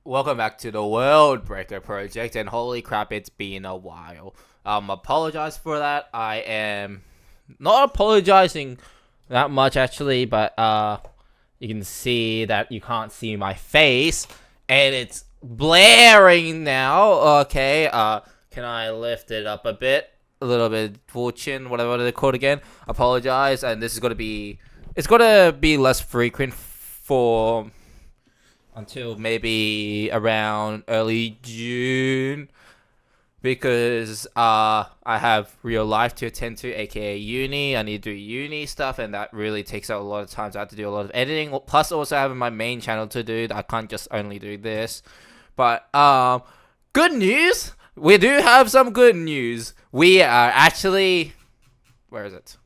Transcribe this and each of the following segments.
Welcome back to the World Breaker Project, and holy crap, it's been a while. Apologize for that. I am not apologizing that much actually, but you can see that you can't see my face, and it's blaring now. Okay, can I lift it up a bit, a little bit, fortune, whatever they're called again? Apologize, and this is it's gonna be less frequent for until maybe around early June because I have real life to attend to, aka uni. I need to do uni stuff, and that really takes out a lot of time. So I have to do a lot of editing. Plus, also having my main channel to do. I can't just only do this. But good news. We do have some good news. We are actually, where is it?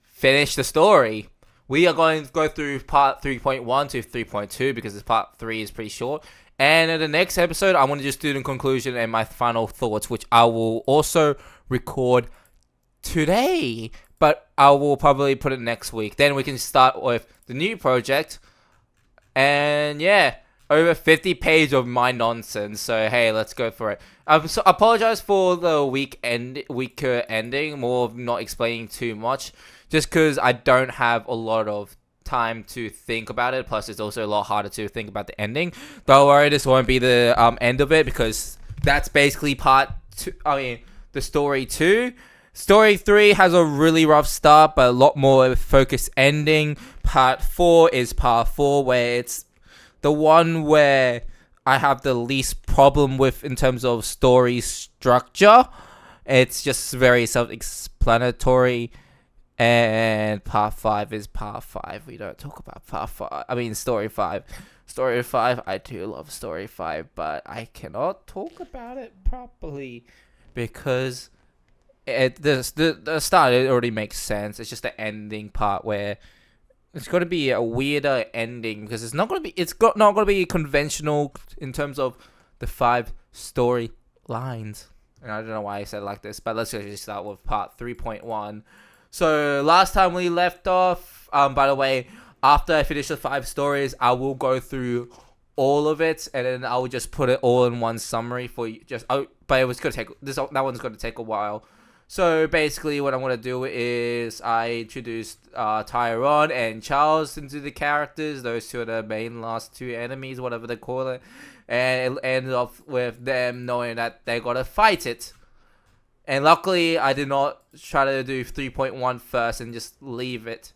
Finish the story. We are going to go through part 3.1 to 3.2 because this part 3 is pretty short. And in the next episode, I want to just do the conclusion and my final thoughts, which I will also record today. But I will probably put it next week. Then we can start with the new project. And yeah, over 50 pages of my nonsense. So hey, let's go for it. So apologize for the weaker ending, more of not explaining too much, just because I don't have a lot of time to think about it. Plus, it's also a lot harder to think about the ending. Don't worry, this won't be the end of it because that's basically part two. I mean, the story 2. Story 3 has a really rough start, but a lot more focused ending. Part 4 is part 4, where it's the one where I have the least problem with in terms of story structure. It's just very self-explanatory. And part 5 is part 5. We don't talk about part 5. I mean, story 5. Story 5, I do love story 5, but I cannot talk about it properly because the start, it already makes sense. It's just the ending part where it's going to be a weirder ending because not going to be conventional in terms of the 5 story lines. And I don't know why I said it like this, but let's just start with part 3.1. So last time we left off, by the way, after I finish the 5 stories, I will go through all of it, and then I will just put it all in one summary for you. But it was gonna take that one's gonna take a while. So basically, what I'm gonna do is I introduced Tyrone and Charles into the characters. Those two are the main last 2 enemies, whatever they call it, and it ended off with them knowing that they gotta fight it. And luckily, I did not try to do 3.1 first and just leave it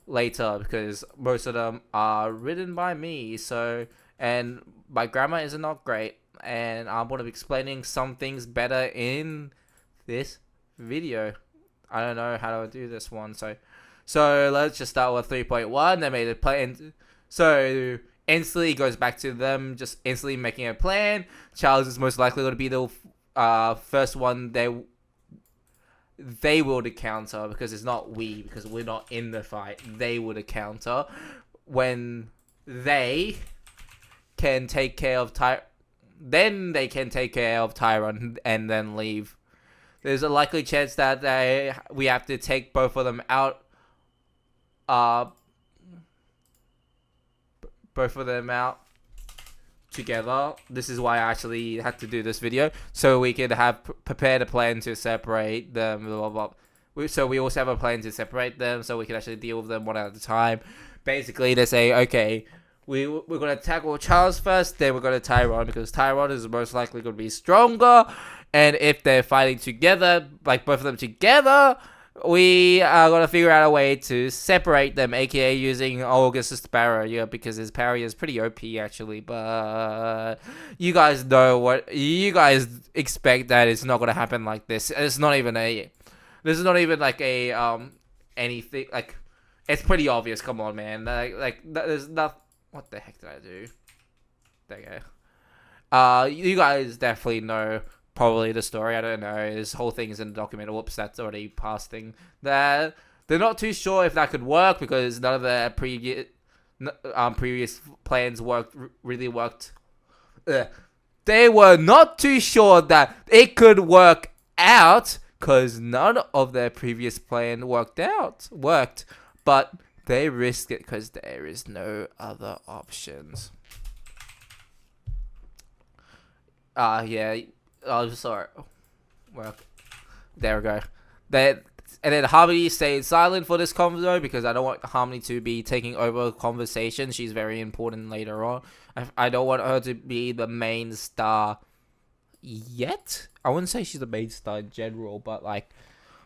later because most of them are written by me. So, and my grammar is not great. And I'm going to be explaining some things better in this video. I don't know how to do this one. So let's just start with 3.1. They made a plan. So instantly goes back to them just instantly making a plan. Charles is most likely going to be the first one they will counter because it's not because we're not in the fight. They would counter when they can take care of then they can take care of Tyrone and then leave. There's a likely chance that we have to take both of them out. Both of them out together. This is why I actually had to do this video, so we could have prepared a plan to separate them. Blah, blah, blah. So we also have a plan to separate them, so we can actually deal with them one at a time. Basically, they say, okay, we're gonna tackle Charles first, then we're gonna Tyrone because Tyrone is most likely gonna be stronger, and if they're fighting together, like both of them together, we are going to figure out a way to separate them, aka using Augustus barrier because his barrier is pretty OP actually, but you guys know what you guys expect that it's not going to happen like this. This is not even like a anything, like it's pretty obvious. Come on, man. Like there's not, what the heck did I do? There you go. You guys definitely know probably the story. I don't know. This whole thing is in the document. Whoops, that's already past thing. They're not too sure if that could work because none of their previous plans really worked. They were not too sure that it could work out because none of their previous plan worked. But They risk it because there is no other options. Yeah. Oh, sorry. Well, there we go. And then Harmony stayed silent for this convo because I don't want Harmony to be taking over conversation. She's very important later on. I don't want her to be the main star yet. I wouldn't say she's the main star in general, but like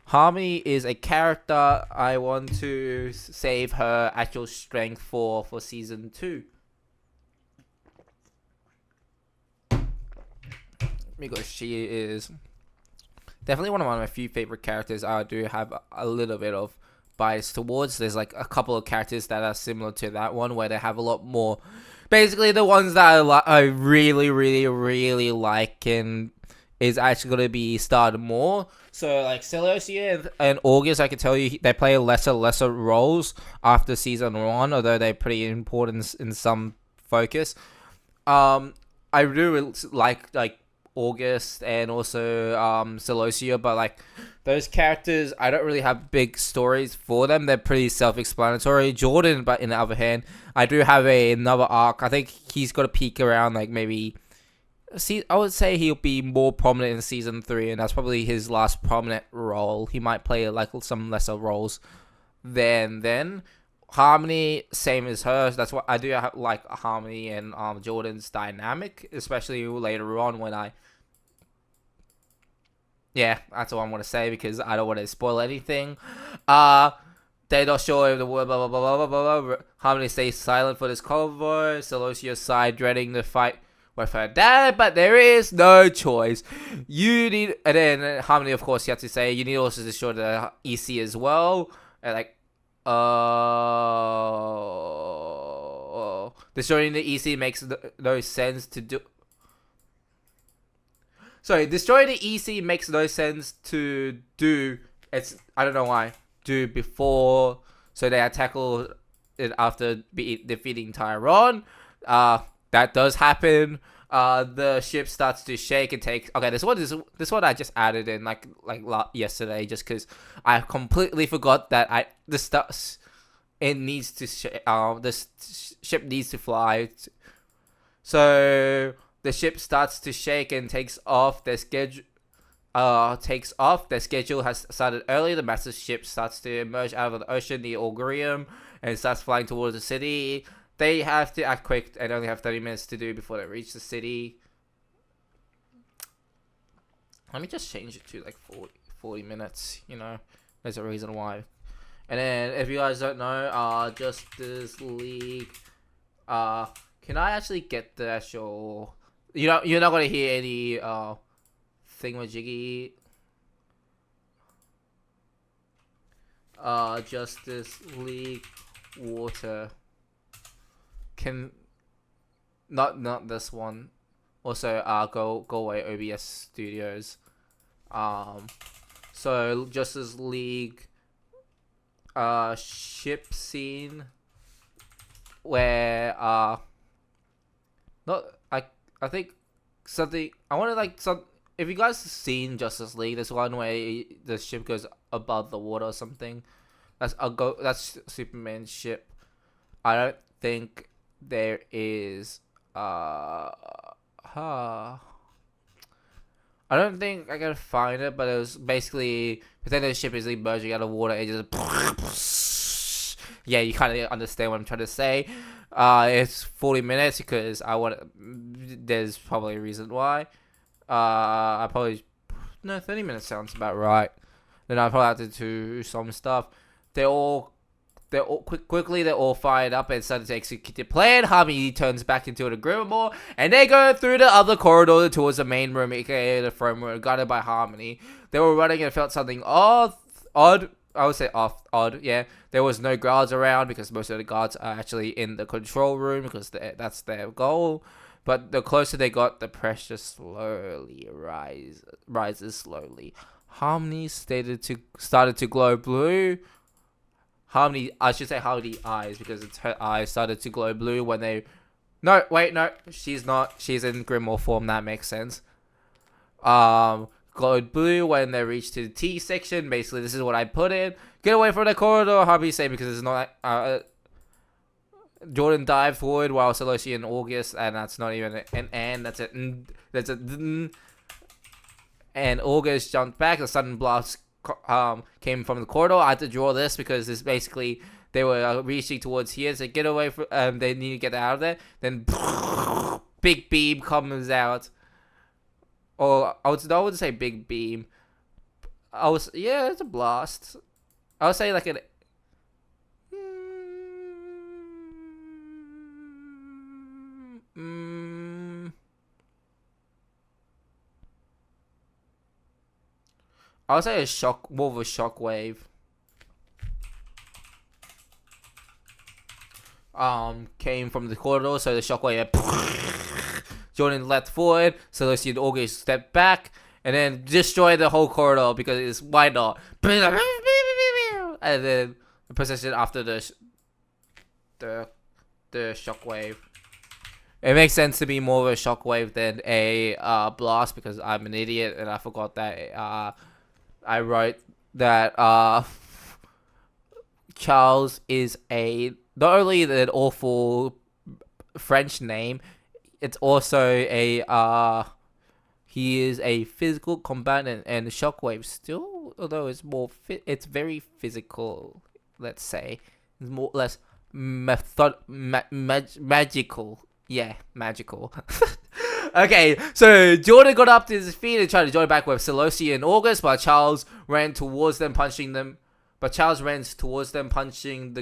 Harmony is a character I want to save her actual strength for season 2. Because she is definitely one of my few favorite characters. I do have a little bit of bias towards. There's like a couple of characters that are similar to that one where they have a lot more. Basically, the ones that I really, really, really like and is actually going to be starred more. So like Celosia and August, I can tell you they play lesser roles after season 1, although they're pretty important in some focus. I really like August and also Celosia, but like those characters, I don't really have big stories for them. They're pretty self-explanatory. Jordan, but in the other hand, I do have another arc. I think he's got to peak around like maybe. See, I would say he'll be more prominent in season 3, and that's probably his last prominent role. He might play like some lesser roles then. Harmony, same as her. That's what I do like Harmony and Jordan's dynamic, especially later on when I. Yeah, that's all I want to say because I don't want to spoil anything. They're not sure if the word blah blah blah blah blah blah. Harmony stays silent for this convo. Celosia's side dreading the fight with her dad, but there is no choice. You need, and then Harmony, of course, you have to say you need also to destroy the EC as well. And like, destroying the EC makes no sense to do. Sorry, destroying the EC makes no sense to do. I don't know why. Do before, so they tackle it after defeating Tyron. That does happen. The ship starts to shake and take. Okay, this one I just added in like yesterday, just because I completely forgot that it needs to this ship needs to fly. So the ship starts to shake and takes off. Their schedule Their schedule has started early. The massive ship starts to emerge out of the ocean near Orgrium and starts flying towards the city. They have to act quick and only have 30 minutes to do before they reach the city. Let me just change it to like 40 minutes, you know. There's a reason why. And then, if you guys don't know, Justice League, can I actually get the actual... You're not going to hear any, thingamajiggy. Justice League Water. Not this one. Also, go away OBS Studios. So Justice League ship scene where I think something I want to like some. If you guys have seen Justice League, there's one where the ship goes above the water or something. That's Superman's ship. I don't think there is I don't think I can find it, but it was basically pretend the ship is emerging out of water and just yeah, you kind of understand what I'm trying to say. It's 40 minutes because there's probably a reason why. 30 minutes sounds about right. Then I probably have to do some stuff. They're all fired up and started to execute their plan. Harmony turns back into the Grimoire, and they go through the other corridor towards the main room, aka the throne room, guided by Harmony. They were running and felt something odd. I would say odd. Yeah, there was no guards around because most of the guards are actually in the control room because that's their goal. But the closer they got, the pressure slowly rises slowly. Harmony started to glow blue. I should say Harmony eyes because it's her eyes started to glow blue when they. No, she's not. She's in Grimoire form. That makes sense. glowed blue when they reached to the T section. Basically, this is what I put in. Get away from the corridor, Harvey say, because it's not. Jordan dived forward while Seleucia and August, and that's not even an and. That's it. That's a. And August jumped back. A sudden blast came from the corridor. I had to draw this because this basically they were reaching towards here. So get away from. They need to get out of there. Then big beam comes out. Or I wouldn't say big beam. It's a blast. I would say like an. I would say more of a shock wave. Came from the corridor, so the shockwave. Jordan leapt forward, Seleucia and August stepped back, and then destroyed the whole corridor because it's why not? And then the possession after the shockwave. It makes sense to be more of a shockwave than a blast because I'm an idiot and I forgot that I wrote that Charles is not only an awful French name, it's also he is a physical combatant, and Shockwave still, although it's it's very physical, let's say, it's less magical. Yeah, magical. Okay, so Jordan got up to his feet and tried to join back with Seleucia and August, but Charles ran towards them, punching the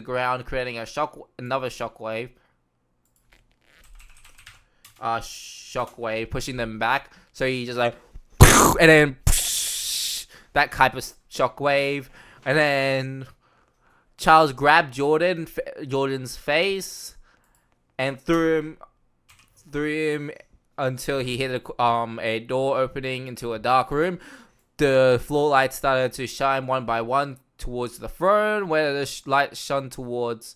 ground, creating another shockwave. Shockwave, pushing them back. So he just like, and then that type of shockwave, and then Charles grabbed Jordan's face, and threw him until he hit a door opening into a dark room. The floor lights started to shine one by one towards the throne, where the light shone towards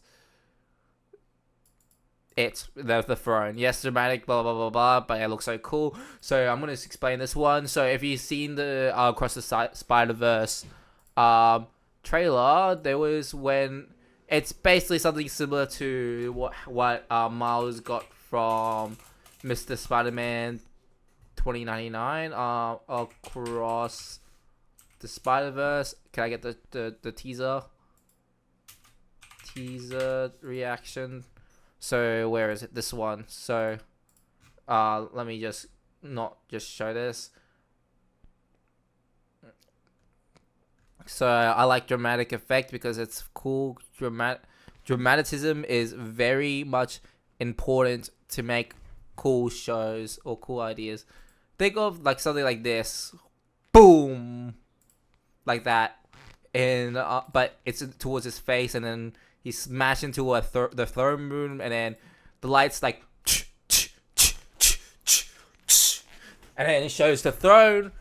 the throne. Yes, dramatic, blah blah blah blah, but it looks so cool. So I'm gonna explain this one. So if you've seen the Across the Spider-Verse trailer, there was when it's basically something similar to what Miles got from Mr. Spider-Man 2099 Across the Spider-Verse. Can I get the teaser reaction? So where is it? This one. So let me just show this. So I like dramatic effect because it's cool. Dramaticism is very much important to make cool shows or cool ideas. Think of like something like this. Boom. Like that. And but it's towards his face, and then he smashed into the throne room, and then the lights like, and then it shows the throne,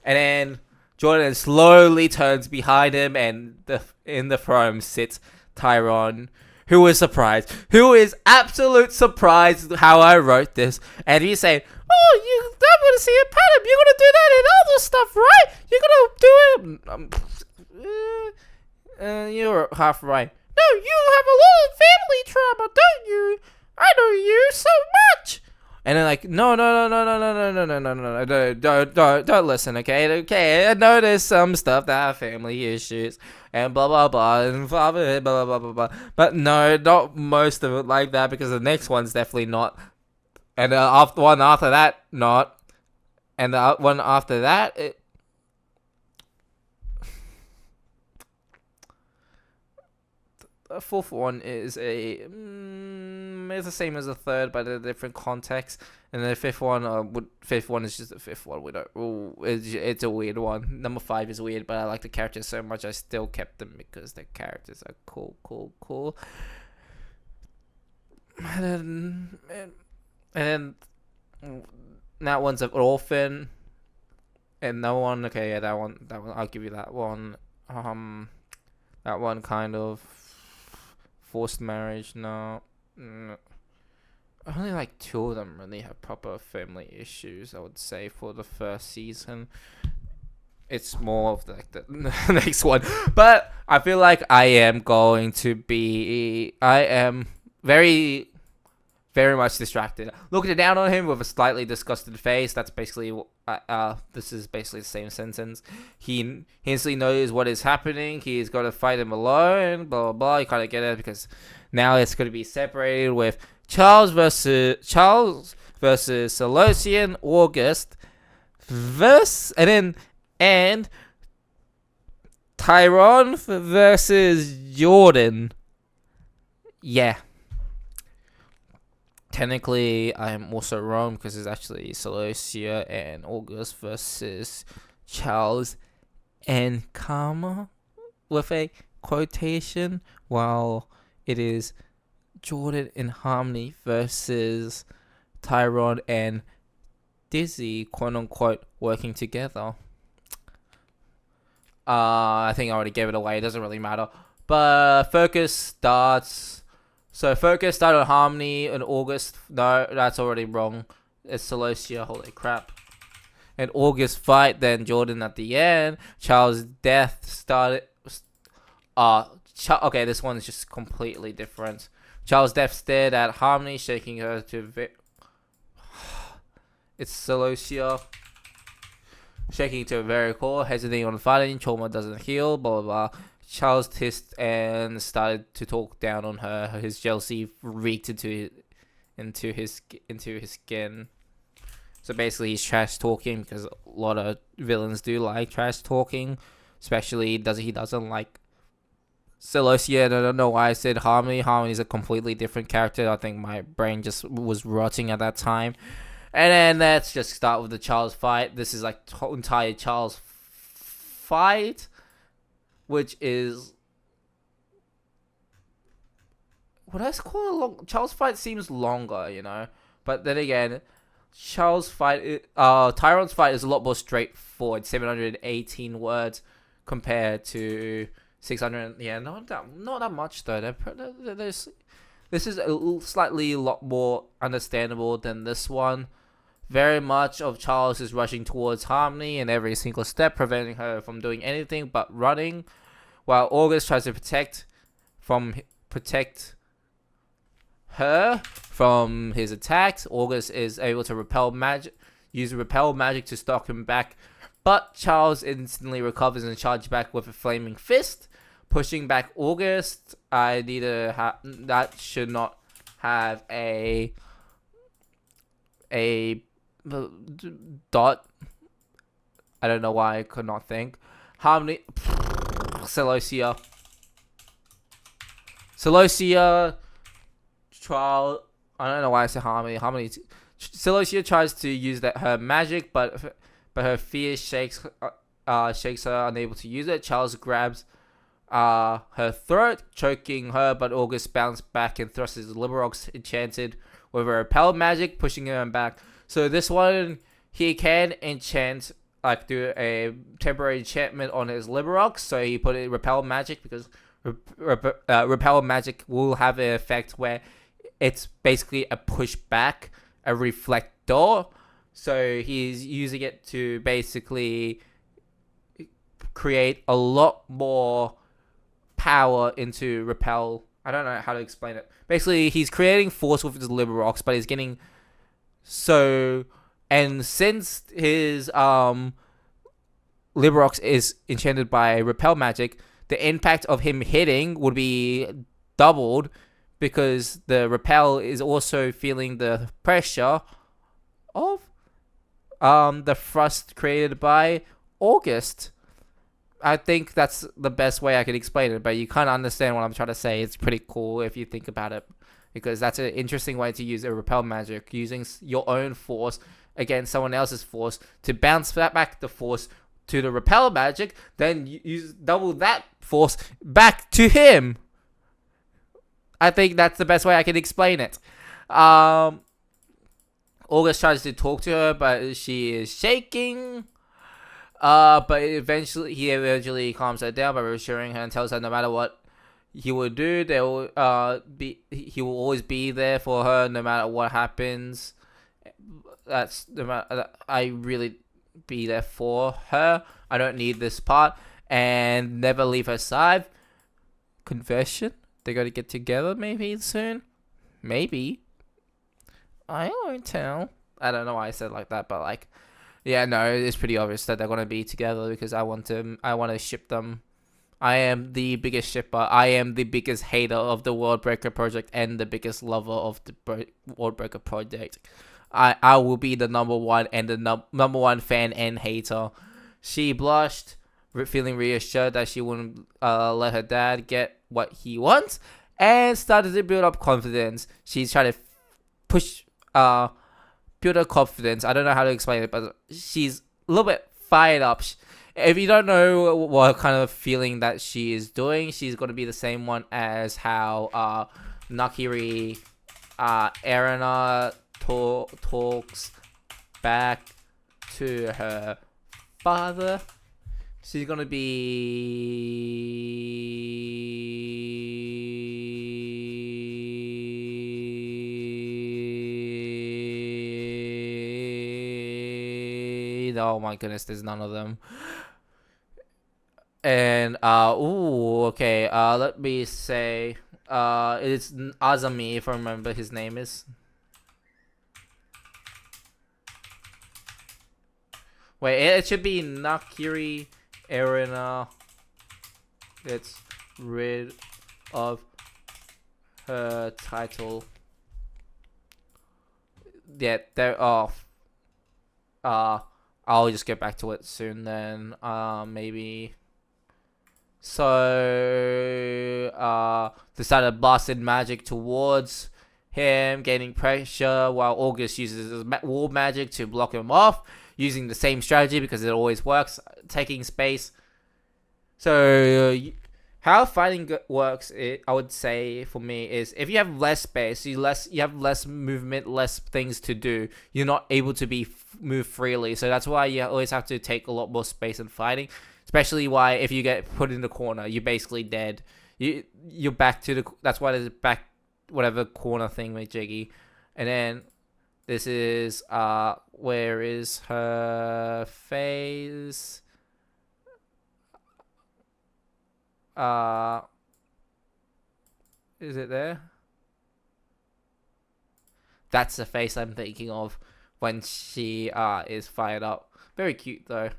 and then Jordan slowly turns behind him, and in the throne sits Tyron, who is surprised, who is absolute surprised how I wrote this, and he's saying, "Oh, you don't want to see a pattern? You're gonna do that in other stuff, right? You're gonna do it." You're half right. No, you have a lot of family trauma, don't you? I know you so much. And they're like, no, don't listen, okay? I know there's some stuff that have family issues and blah blah blah and blah blah blah blah blah blah. But no, not most of it like that, because the next one's definitely not, and the one after that not, and the one after that it. The fourth one is it's the same as the third, but in a different context. And the fifth one is just the fifth one. It's a weird one. Number 5 is weird, but I like the characters so much I still kept them because the characters are cool. And then that one's an orphan, and that one, okay, yeah, that one, I'll give you that one. That one kind of. Forced marriage, no. only like two of them really have proper family issues, I would say, for the first season. It's more of like the next one. But I feel like I am very, very much distracted. Looking down on him with a slightly disgusted face. That's basically this is basically the same sentence. He instantly knows what is happening. He's got to fight him alone. Blah blah blah. You kind of get it because now it's going to be separated with Charles versus Seleucian August and Tyron versus Jordan. Yeah. Technically, I'm also wrong because it's actually Seleucia and August versus Charles and Karma with a quotation, while it is Jordan and Harmony versus Tyron and Dizzy, quote unquote, working together. I think I already gave it away. It doesn't really matter. But Focus starts. So Focus started on Harmony in August. No, that's already wrong. It's Seleucia. Holy crap. And August fight, then Jordan at the end. Charles' death started. Okay, this one's just completely different. Charles' death stared at Harmony, shaking her to. It's Seleucia. Shaking to a very core, hesitating on fighting. Trauma doesn't heal. Blah blah blah. Charles hissed and started to talk down on her. His jealousy reeked into his skin. So basically, he's trash talking because a lot of villains do like trash talking. Especially he doesn't like Seleucia. And I don't know why I said Harmony. Harmony's a completely different character. I think my brain just was rotting at that time. And then let's just start with the Charles fight. This is like entire Charles fight, which is what I call it long. Charles fight seems longer, you know. But then again, Charles fight, Tyron's fight is a lot more straightforward. 718 words compared to 600. Yeah, not that much though. This is a slightly lot more understandable than this one. Very much of Charles is rushing towards Harmony in every single step, preventing her from doing anything but running, while August tries to protect her from his attacks. August is able to use repel magic to stalk him back, but Charles instantly recovers and charges back with a flaming fist, pushing back August. That should not have a dot. I don't know why I could not think. Harmony, Seleucia, Charles. I don't know why I said Harmony. Seleucia tries to use her magic, but her fear shakes her, unable to use it. Charles grabs her throat, choking her, but August bounced back and thrusts his Liberox enchanted with a repel magic, pushing him back. So this one, he can enchant, like do a temporary enchantment on his Liberox. So he put in repel magic because repel magic will have an effect where it's basically a pushback, a reflector. So he's using it to basically create a lot more power into repel. I don't know how to explain it. Basically, he's creating force with his Liberox, but he's getting and since his Liberox is enchanted by repel magic, the impact of him hitting would be doubled because the repel is also feeling the pressure of the thrust created by August. I think that's the best way I could explain it, but you kind of understand what I'm trying to say. It's pretty cool if you think about it, because that's an interesting way to use a repel magic, using your own force against someone else's force to bounce that back the force to the repel magic, then use double that force back to him. I think that's the best way I can explain it. August tries to talk to her, but she is shaking. But he eventually calms her down by reassuring her and tells her no matter what he will do. They will he will always be there for her no matter what happens. That's no matter. I really be there for her. I don't need this part, and never leave her side. Confession. They're gonna get together maybe soon. Maybe. I won't tell. I don't know why I said it like that, but like, yeah, no, it's pretty obvious that they're gonna be together because I want to. I want to ship them. I am the biggest shipper. I am the biggest hater of the World Breaker project and the biggest lover of the World Breaker project. I will be the number one and the number one fan and hater. She blushed, feeling reassured that she wouldn't let her dad get what he wants, and started to build up confidence. She's trying to push, build her confidence. I don't know how to explain it, but she's a little bit fired up. If you don't know what kind of feeling that she is doing, she's going to be the same one as how Nakiri Erina talks back to her father. She's going to be... Oh my goodness, there's none of them. And okay, let me say it's Azami, if I remember his name is. Wait, it should be Nakiri Erina gets rid of her title. Yeah, they're off. I'll just get back to it soon then. Maybe. So, decided blasting magic towards him, gaining pressure while August uses his wall magic to block him off, using the same strategy because it always works, taking space. So, how fighting works, I would say for me, is if you have less space, you have less movement, less things to do. You're not able to move freely. So that's why you always have to take a lot more space in fighting. Especially why if you get put in the corner, you're basically dead. You're back to the. That's why there's back whatever corner thing with Jiggy, and then this is where is her face? Is it there? That's the face I'm thinking of when she is fired up. Very cute though.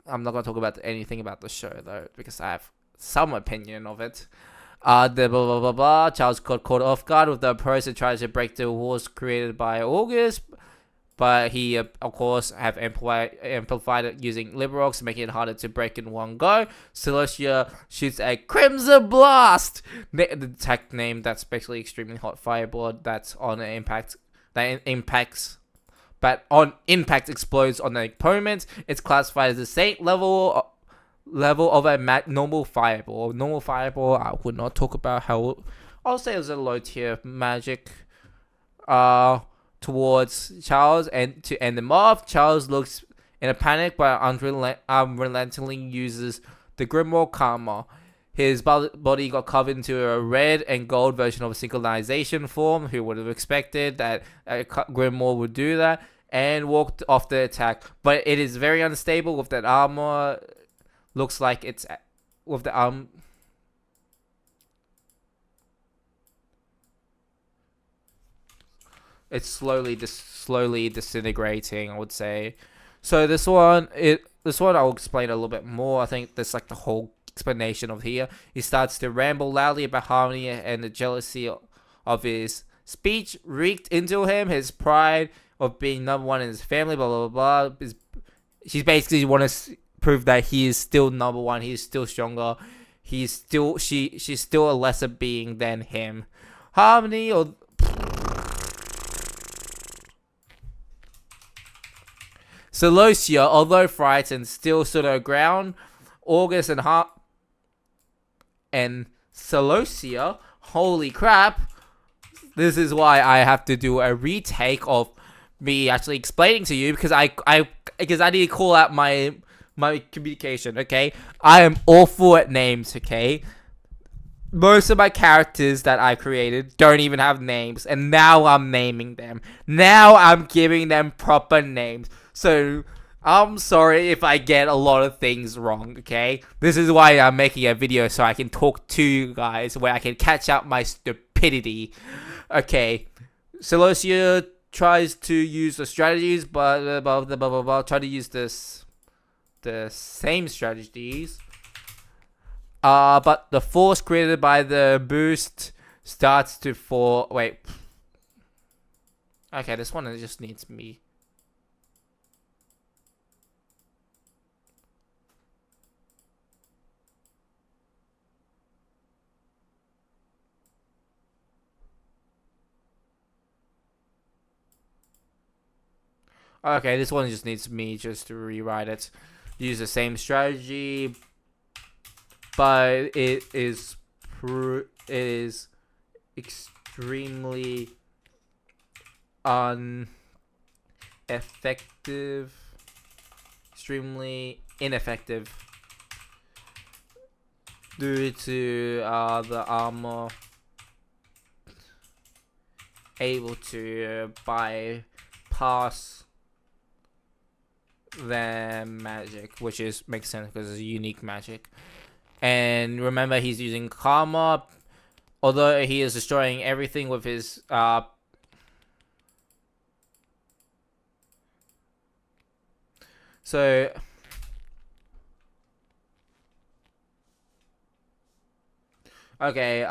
I'm not gonna talk about anything about the show though because I have some opinion of it. The blah blah blah blah. Charles got caught off guard with the approach and tries to break the walls created by August, but he of course have amplified it using Liberox, making it harder to break in one go. Celestia shoots a Crimson Blast, the attack name that's basically extremely hot fireball that's on an impact that impacts. But on impact explodes on the opponent. It's classified as the same level of a normal fireball. Normal fireball, I would not talk about how. I'll say it was a low tier magic. Towards Charles and to end them off. Charles looks in a panic, but unrelentingly uses the Grimoire Karma. His body got covered into a red and gold version of a synchronization form. Who would have expected that Grimoire would do that? And walked off the attack. But it is very unstable with that armor. Looks like it's with the arm. It's slowly disintegrating, I would say. So this one I'll explain a little bit more. I think there's like the whole explanation of here. He starts to ramble loudly about Harmony and the jealousy of his speech reeked into him. His pride of being number one in his family, blah blah blah. She's basically want to prove that he is still number one. He's still stronger. She's still a lesser being than him. Harmony or Celosia, although frightened, still stood her ground. August and Celosia, holy crap! This is why I have to do a retake of me actually explaining to you because I need to call out my communication. Okay, I am awful at names. Okay, most of my characters that I created don't even have names, and now I'm naming them. Now I'm giving them proper names. So I'm sorry if I get a lot of things wrong, okay? This is why I'm making a video, so I can talk to you guys, where I can catch up my stupidity. Okay, Celosia tries to use the strategies, but try to use the same strategies. But the force created by the boost starts to fall. Wait. Okay, this one just needs me. Okay, this one just needs me just to rewrite it. Use the same strategy, but it is extremely ineffective. Extremely ineffective due to the armor able to bypass the magic, which makes sense because it's a unique magic. And remember, he's using Karma, although he is destroying everything with his so okay,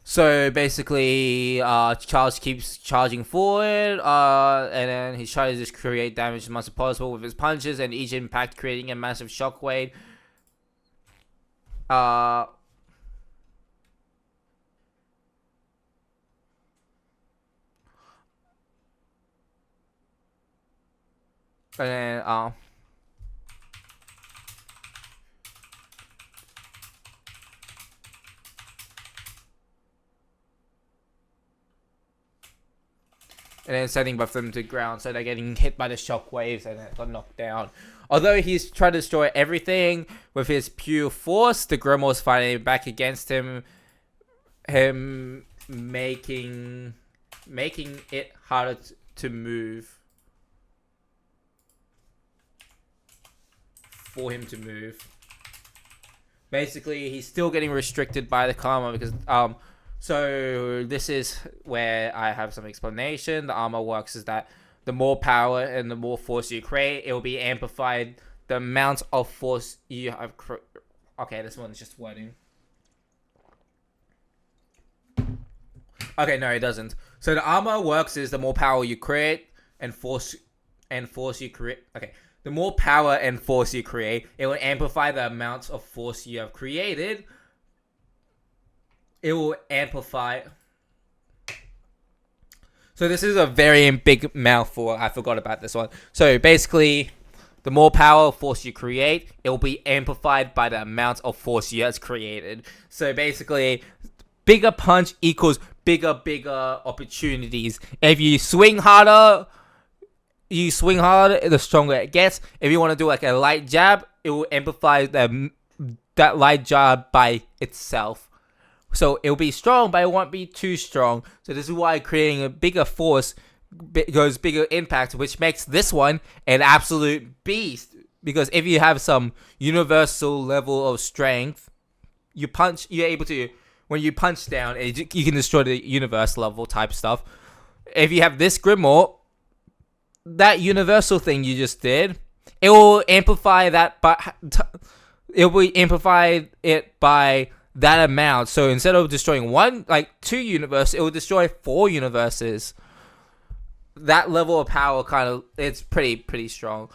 so basically, Charles keeps charging forward, and then he's trying to just create damage as much as possible with his punches, and each impact creating a massive shockwave. And then, sending both of them to the ground, so they're getting hit by the shockwaves and then got knocked down. Although he's trying to destroy everything with his pure force, the Grimoire's fighting back against him, making it harder to move. For him to move. Basically, he's still getting restricted by the Karma because so this is where I have some explanation. The armor works is that the more power and the more force you create, it will be amplified. The amount of force you have. Okay, this one's just wording. Okay, no, it doesn't. So the armor works is the more power you create and force you create. Okay, the more power and force you create, it will amplify the amounts of force you have created. It will amplify. So this is a very big mouthful. I forgot about this one. So basically, the more power or force you create, it will be amplified by the amount of force you have created. So basically, bigger punch equals bigger opportunities. If you swing harder, the stronger it gets. If you want to do like a light jab, it will amplify that light jab by itself. So it'll be strong, but it won't be too strong. So this is why creating a bigger force goes bigger impact, which makes this one an absolute beast. Because if you have some universal level of strength, you're able to, when you punch down, you can destroy the universe level type stuff. If you have this Grimoire, that universal thing you just did, it will amplify that, but it will amplify it by that amount. So instead of destroying 2 universes, it will destroy 4 universes. That level of power it's pretty strong.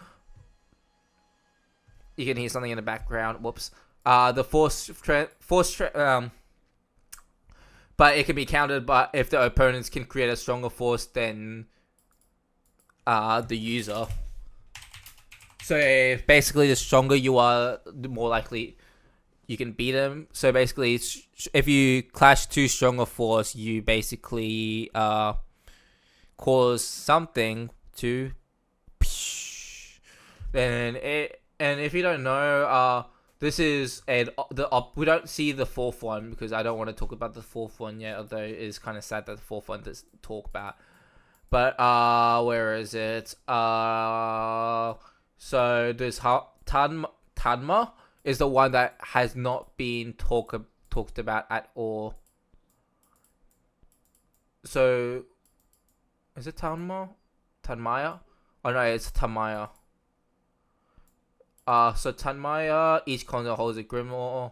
you can hear something in the background. Whoops. The but it can be countered, but if the opponents can create a stronger force than the user. So basically, the stronger you are, the more likely you can beat them. So basically, if you clash two stronger force, you basically cause something to. And if you don't know, this is we don't see the fourth one because I don't want to talk about the fourth one yet. Although it is kind of sad that the fourth one does talk about. But where is it? So there's Tanma is the one that has not been talked about at all. So is it Tanma? Tanmaya? Oh no, it's Tamaya. So Tanmaya, each console holds a Grimoire.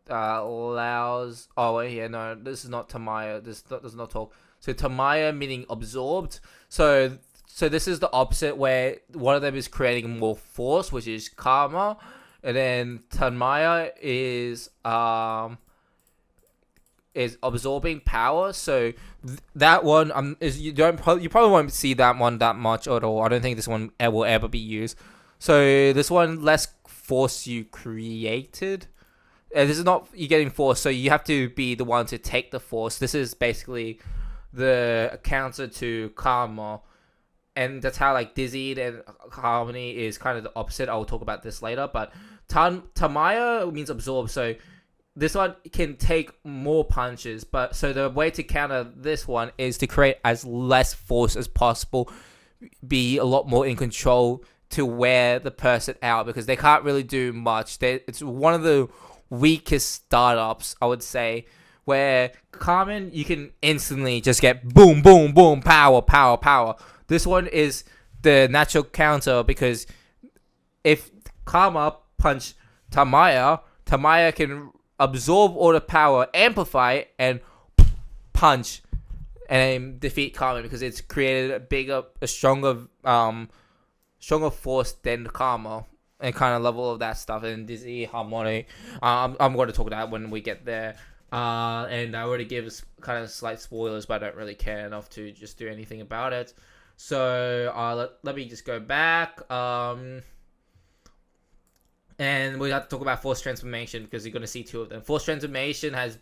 Allows. Oh wait, yeah, no, this is not Tamaya. This does not talk. So Tamaya meaning absorbed. So this is the opposite, where one of them is creating more force, which is karma, and then Tanmaya is absorbing power. So that one you probably won't see that one that much at all. I don't think this one will ever be used. So this one less force you created. This is not you getting force, so you have to be the one to take the force. This is basically the counter to karma, and that's how like Dizzy and Harmony is kind of the opposite. I will talk about this later, but Tamaya means absorb, so this one can take more punches. But so the way to counter this one is to create as less force as possible, be a lot more in control to wear the person out, because they can't really do much. It's one of the weakest startups, I would say, where Carmen, you can instantly just get boom, boom, boom, power, power, power. This one is the natural counter, because if Karma punch Tamaya can absorb all the power, amplify it, and punch and defeat Carmen, because it's created a stronger force than Karma, and kind of level of that stuff. And Dizzy, Harmony, I'm going to talk about that when we get there. And I already give kind of slight spoilers, but I don't really care enough to just do anything about it. So let me just go back. And we have to talk about Force Transformation, because you're going to see two of them. Force Transformation has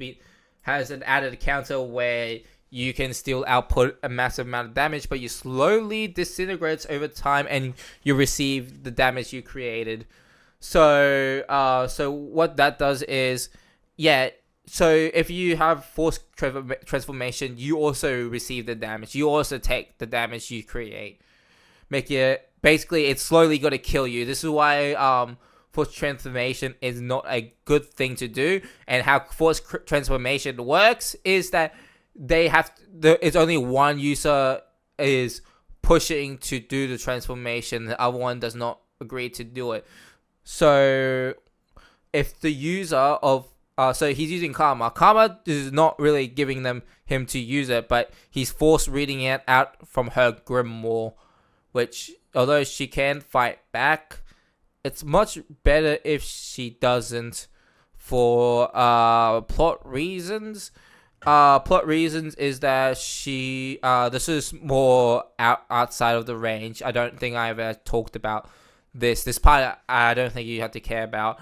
an added counter where you can still output a massive amount of damage, but you slowly disintegrates over time, and you receive the damage you created. So what that does is, so if you have Force Transformation, you also receive the damage. You also take the damage you create. Basically, it's slowly going to kill you. This is why Force Transformation is not a good thing to do. And how Force Transformation works is that it's only one user is pushing to do the transformation. The other one does not agree to do it. So if the user of so he's using Karma is not really giving him to use it, but he's force reading it out from her Grimoire, which, although she can fight back, it's much better if she doesn't, for plot reasons. Plot reasons is that she this is more outside of the range. I don't think I ever talked about this part. I don't think you have to care about.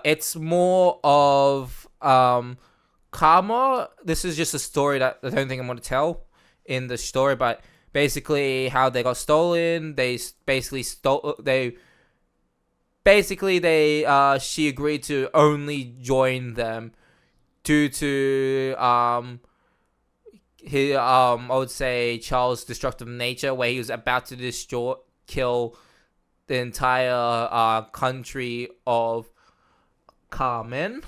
It's more of Karma. This is just a story that I don't think I'm going to tell in the story, but basically how they got stolen. She agreed to only join them due to I would say Charles' destructive nature, where he was about to kill the entire country of Carmen,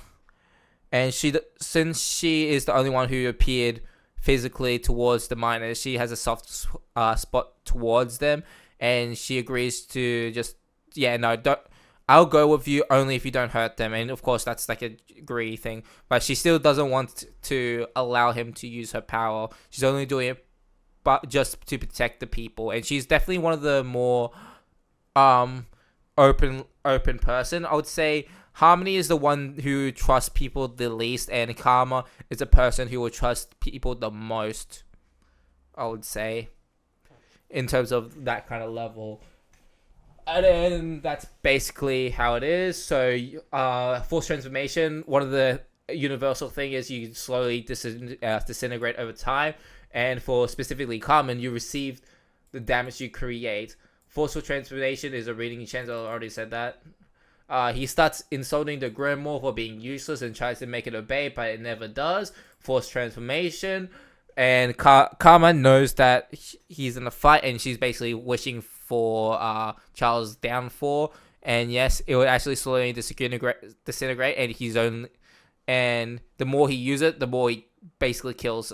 and since she is the only one who appeared physically towards the miners, she has a soft spot towards them, and she agrees to just don't. I'll go with you only if you don't hurt them. And of course, that's like a greedy thing. But she still doesn't want to allow him to use her power. She's only doing it but just to protect the people. And she's definitely one of the more open person. I would say Harmony is the one who trusts people the least, and Karma is the person who will trust people the most, I would say, in terms of that kind of level. And then that's basically how it is. So, force transformation, one of the universal thing is you slowly disintegrate over time. And for specifically Carmen, you receive the damage you create. Forceful transformation is a reading chance. I already said that. He starts insulting the Grimoire for being useless and tries to make it obey, but it never does. Forced transformation. And Karma knows that he's in a fight, and she's basically wishing for Charles' downfall. And yes, it would actually slowly disintegrate, and the more he uses it, the more he basically kills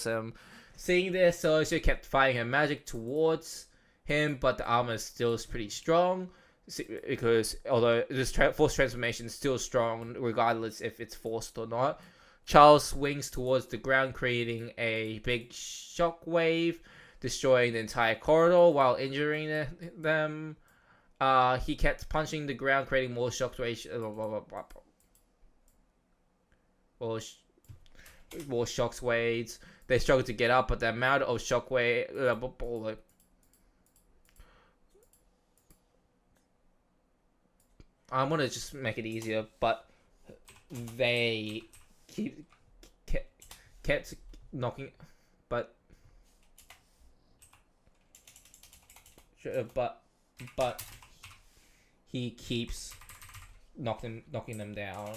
him. Seeing this, Celestia kept firing her magic towards him, but the armor still is pretty strong. Because although this force transformation is still strong, regardless if it's forced or not. Charles swings towards the ground, creating a big shockwave, destroying the entire corridor while injuring them. He kept punching the ground, creating more shockwaves. More shockwaves. They struggle to get up, but the amount of shockwave. I'm gonna just make it easier, but they kept knocking, but he keeps knocking them down.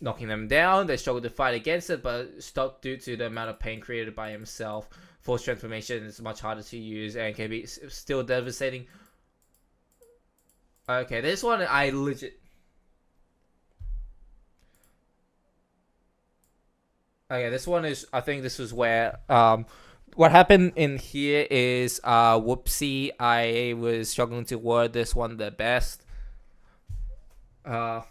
Knocking them down. They struggle to fight against it, but stop due to the amount of pain created by himself. Force transformation is much harder to use and can be still devastating. Okay, this one I legit. Okay, this one is. I think this is where what happened in here is whoopsie. I was struggling to word this one the best. I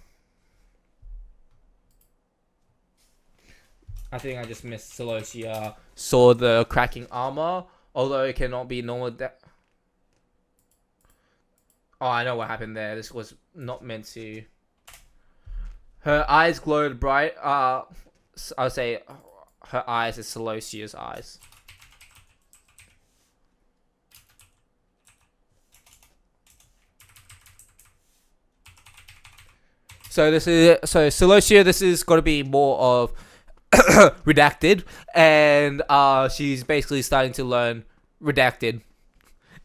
think I just missed. Celosia saw the cracking armor, although it cannot be normal. Oh, I know what happened there. This was not meant to. Her eyes glowed bright. I'll say her eyes is Celosia's eyes. So Celosia. This is going to be more of redacted, and she's basically starting to learn redacted.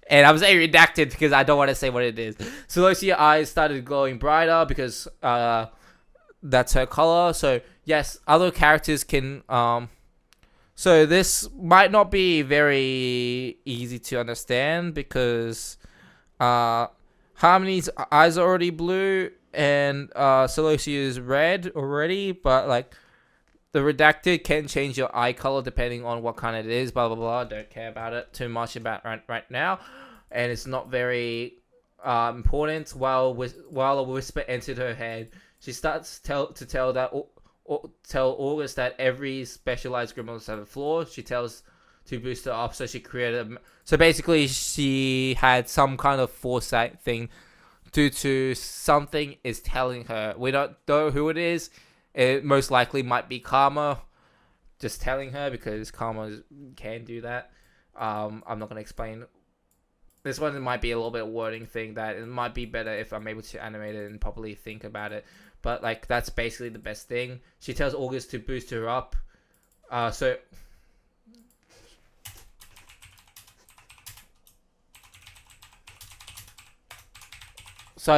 And I'm saying redacted because I don't want to say what it is. Celestia's eyes started glowing brighter because that's her color. So yes, other characters can. So this might not be very easy to understand because Harmony's eyes are already blue and Celestia is red already. But like the redacted can change your eye color depending on what kind it is. Blah blah blah. Don't care about it too much about right now. And it's not very important. While a whisper entered her head, she starts to tell August that every specialized grimoire has a flaw. She tells to boost her up, so she created. So basically, she had some kind of foresight thing due to something is telling her. We don't know who it is. It most likely might be Karma, just telling her because Karma can do that. I'm not gonna explain. This one might be a little bit of wording thing that it might be better if I'm able to animate it and properly think about it. But like that's basically the best thing. She tells August to boost her up. So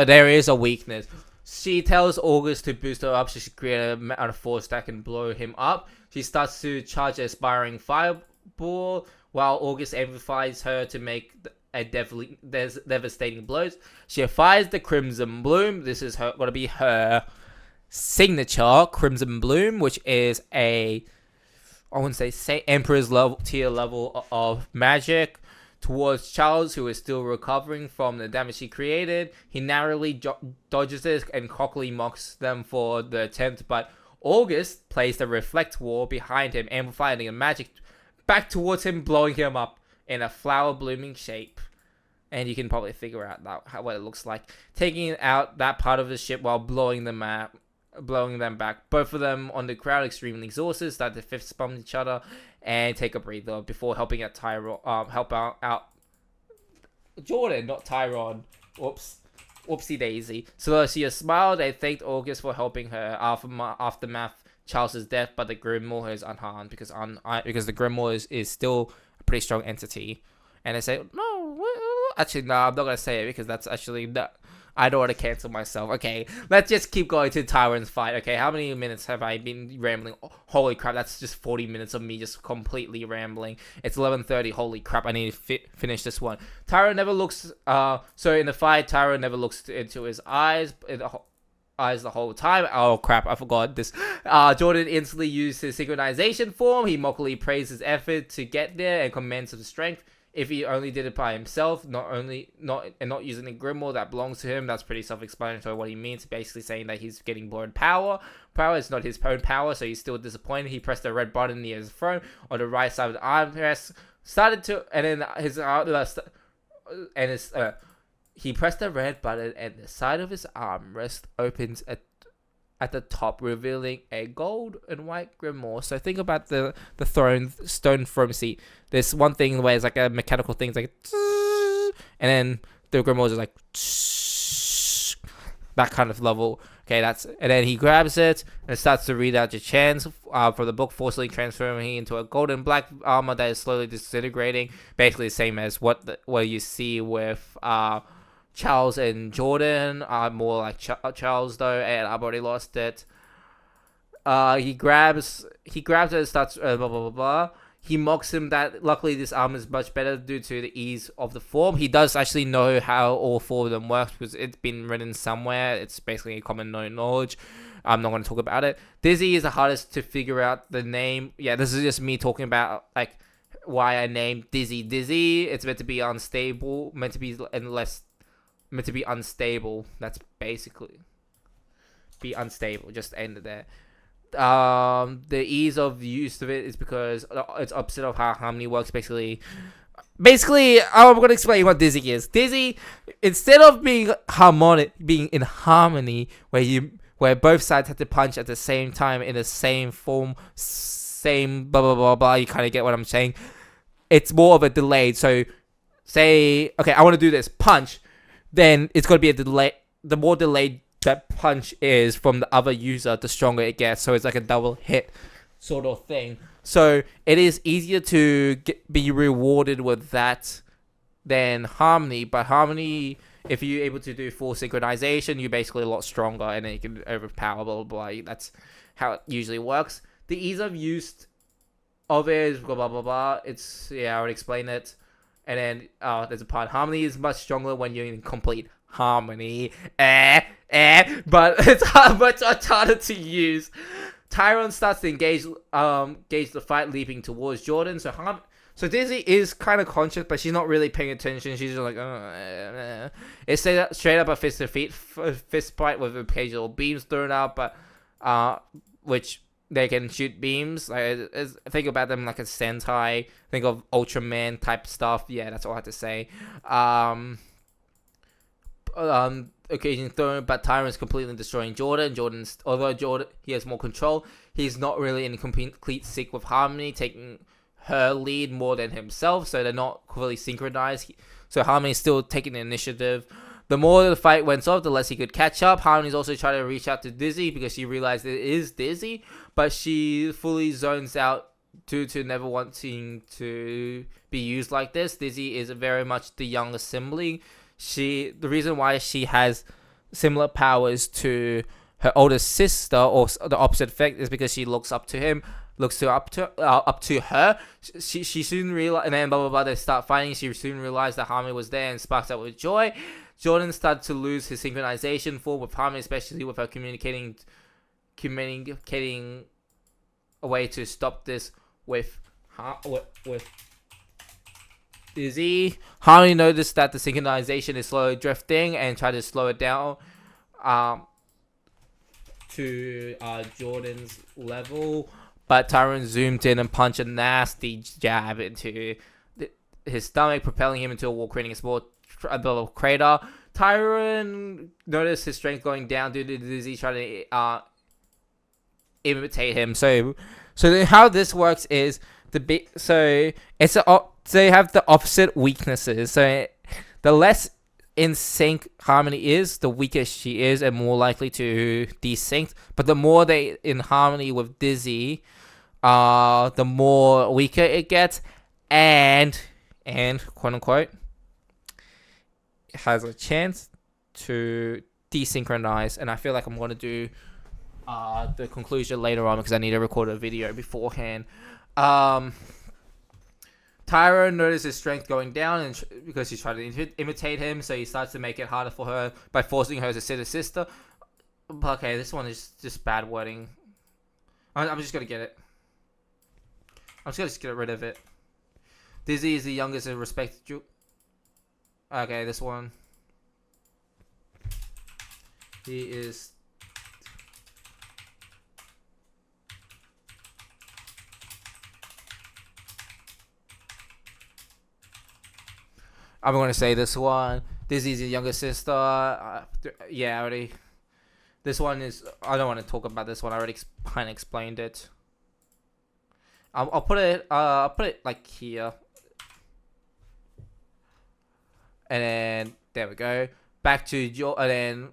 there is a weakness. She tells August to boost her up so she can create a amount of force that can blow him up. She starts to charge an aspiring fireball while August amplifies her to make devastating blows. She fires the Crimson Bloom. This is going to be her signature Crimson Bloom, which is I wouldn't say Emperor's tier level of magic towards Charles, who is still recovering from the damage he created. He narrowly dodges this and cockily mocks them for the attempt, but August placed a reflect wall behind him, amplifying the magic back towards him, blowing him up in a flower blooming shape. and you can probably figure out what it looks like. Taking out that part of the ship while blowing them back. Both of them on the ground, extremely exhausted, start to fist bump each other and take a breather before helping out help out Jordan, not Tyrone. Whoopsie daisy. Celestia smiled and thanked August for helping her aftermath Charles's death, but the Grimoire is unharmed because the Grimoire is still a pretty strong entity. And they say, no, actually, no, I'm not going to say it because that's actually not. I don't want to cancel myself. Okay, let's just keep going to Tyron's fight. Okay, how many minutes have I been rambling? Holy crap, that's just 40 minutes of me just completely rambling. It's 11:30. Holy crap, I need to finish this one. Tyron never looks. So in the fight, Tyron never looks into his eyes. The whole time. Oh crap, I forgot this. Jordan instantly used his synchronization form. He mockingly praised his effort to get there and commends his strength. If he only did it by himself, not using the Grimoire that belongs to him, that's pretty self-explanatory what he means. Basically saying that he's getting borrowed power. Power is not his own power, so he's still disappointed. He pressed the red button near his throne on the right side of the armrest. He pressed the red button, and the side of his armrest opens at the top, revealing a gold and white Grimoire. So think about the stone throne seat. There's one thing where it's like a mechanical thing, it's like, and then the Grimoire is like that kind of level. Okay, and then he grabs it and starts to read out the chants from the book, forcibly transforming into a golden black armor that is slowly disintegrating. Basically, the same as what you see with Charles and Jordan. More like Charles though, and I've already lost it. He grabs it and starts blah blah blah blah. He mocks him that luckily this armor is much better due to the ease of the form. He does actually know how all four of them work because it's been written somewhere. It's basically a common known knowledge. I'm not going to talk about it. Dizzy is the hardest to figure out the name. Yeah, this is just me talking about like why I named Dizzy Dizzy. It's meant to be unstable, meant to be unstable. That's basically be unstable. Just end it there. The ease of use of it is because it's opposite of how harmony works. Basically, I'm gonna explain what Dizzy is. Dizzy, instead of being in harmony, where both sides have to punch at the same time in the same form, same blah blah blah blah. You kind of get what I'm saying. It's more of a delayed. So, say, okay, I want to do this punch. Then it's going to be a delay. The more delayed that punch is from the other user, the stronger it gets. So it's like a double hit sort of thing. So it is easier to be rewarded with that than Harmony. But Harmony, if you're able to do full synchronization, you're basically a lot stronger and then you can overpower, blah, blah, blah. That's how it usually works. The ease of use of it is blah, blah, blah, blah. I already explained it. And then there's a part. Harmony is much stronger when you're in complete harmony. But it's much harder to use. Tyrone starts to engage the fight, leaping towards Jordan. So Dizzy is kind of conscious, but she's not really paying attention. She's just like, It's straight up a fist fight with occasional beams thrown out, but which they can shoot beams. Think about them like a Sentai. Think of Ultraman type stuff. Yeah, that's all I have to say. Occasionally thrown, but Tyron's completely destroying Jordan. Although Jordan, he has more control, he's not really in complete sync with Harmony, taking her lead more than himself, so they're not fully synchronized. So Harmony's still taking the initiative. The more the fight went on, the less he could catch up. Harmony's also trying to reach out to Dizzy because she realized it is Dizzy, but she fully zones out due to never wanting to be used like this. Dizzy is very much the younger sibling. The reason why she has similar powers to her older sister, or the opposite effect, is because she looks up to him, up to her. She soon realized, and then blah blah blah. They start fighting. She soon realized that Harmony was there and sparks out with joy. Jordan started to lose his synchronization form with Harmony, especially with her communicating a way to stop this with Dizzy. Harmony noticed that the synchronization is slowly drifting and tried to slow it down to Jordan's level, but Tyrone zoomed in and punched a nasty jab into his stomach, propelling him into a wall, creating a small crater. Tyron noticed his strength going down due to the disease, trying to imitate him. So then how this works is they have the opposite weaknesses. So the less in sync Harmony is, the weaker she is and more likely to desync. But the more they in harmony with Dizzy, the more weaker it gets, and quote unquote has a chance to desynchronize. And I feel like I'm going to do the conclusion later on because I need to record a video beforehand. Tyron notices his strength going down because she's trying to imitate him, so he starts to make it harder for her by forcing her to sit a sister. Okay, this one is just bad wording. I'm just going to get it. I'm just going to get rid of it. Dizzy is the youngest and respected. Okay, this one. He is... I'm going to say this one. Dizzy's the younger sister. Yeah, already. This one is... I don't want to talk about this one. I already kind of explained it. I'll put it like here. And then there we go. Back to Jordan. And then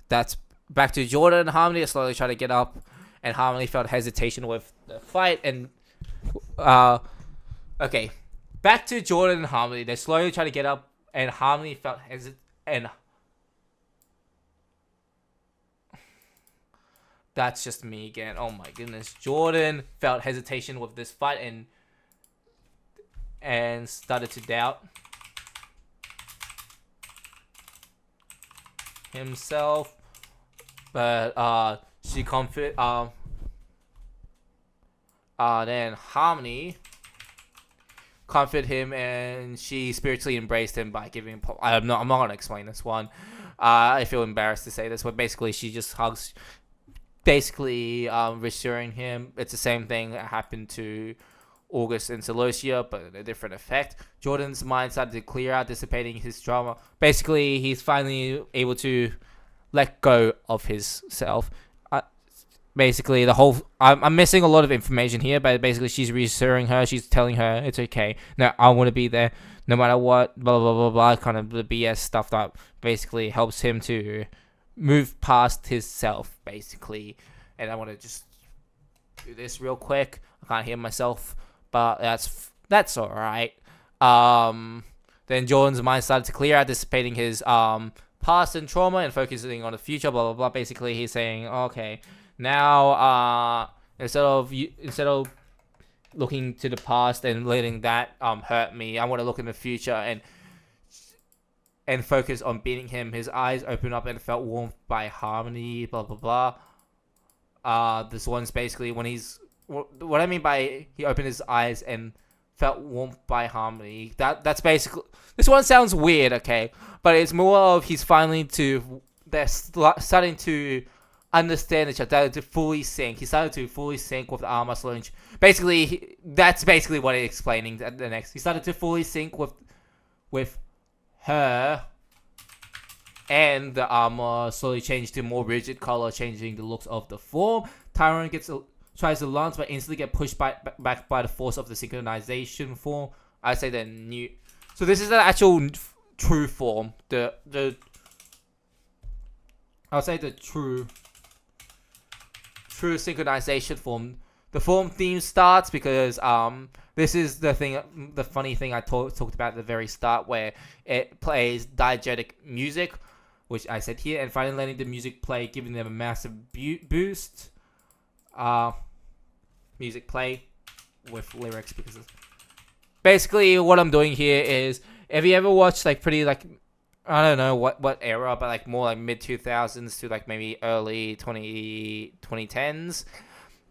that's back to Jordan and Harmony. Are slowly trying to get up, and Harmony felt hesitation with the fight. And okay, back to Jordan and Harmony. They're slowly trying to get up, and Harmony felt and that's just me again. Oh my goodness, Jordan felt hesitation with this fight and started to doubt himself, but she then Harmony comforted him, and she spiritually embraced him by giving him I'm not gonna explain this one. I feel embarrassed to say this, but basically she just hugs, basically reassuring him. It's the same thing that happened to August and Celosia, but a different effect. Jordan's mind started to clear out, dissipating his trauma. Basically, he's finally able to let go of his self. Basically, I'm missing a lot of information here, but basically she's reassuring her. She's telling her it's okay. No, I want to be there no matter what, blah, blah, blah, blah, kind of the BS stuff that basically helps him to move past his self, basically. And I want to just do this real quick. I can't hear myself, but that's all right. Then Jordan's mind started to clear out, dissipating his past and trauma and focusing on the future, blah, blah, blah. Basically, he's saying, okay, now instead of looking to the past and letting that hurt me, I want to look in the future and focus on beating him. His eyes opened up and felt warmed by Harmony, blah, blah, blah. This one's basically when what I mean by he opened his eyes and felt warmed by Harmony. That's basically, this one sounds weird, okay, but it's more of they're starting to understand each other, to fully sync. He started to fully sync with the arm muscle. Basically, that's basically what he's explaining. The next, he started to fully sync with her, and the armor slowly changed to more rigid color, changing the looks of the form. Tyron tries to lance, but instantly get pushed back by the force of the synchronization form. I say the new. So this is the actual true form. I'll say the true synchronization form. The form theme starts because this is the funny thing I talked about at the very start, where it plays diegetic music, which I said here, and finally letting the music play, giving them a massive boost. Music play with lyrics, because basically what I'm doing here is, have you ever watched I don't know what era, but like more like mid 2000s to like maybe early 2010s.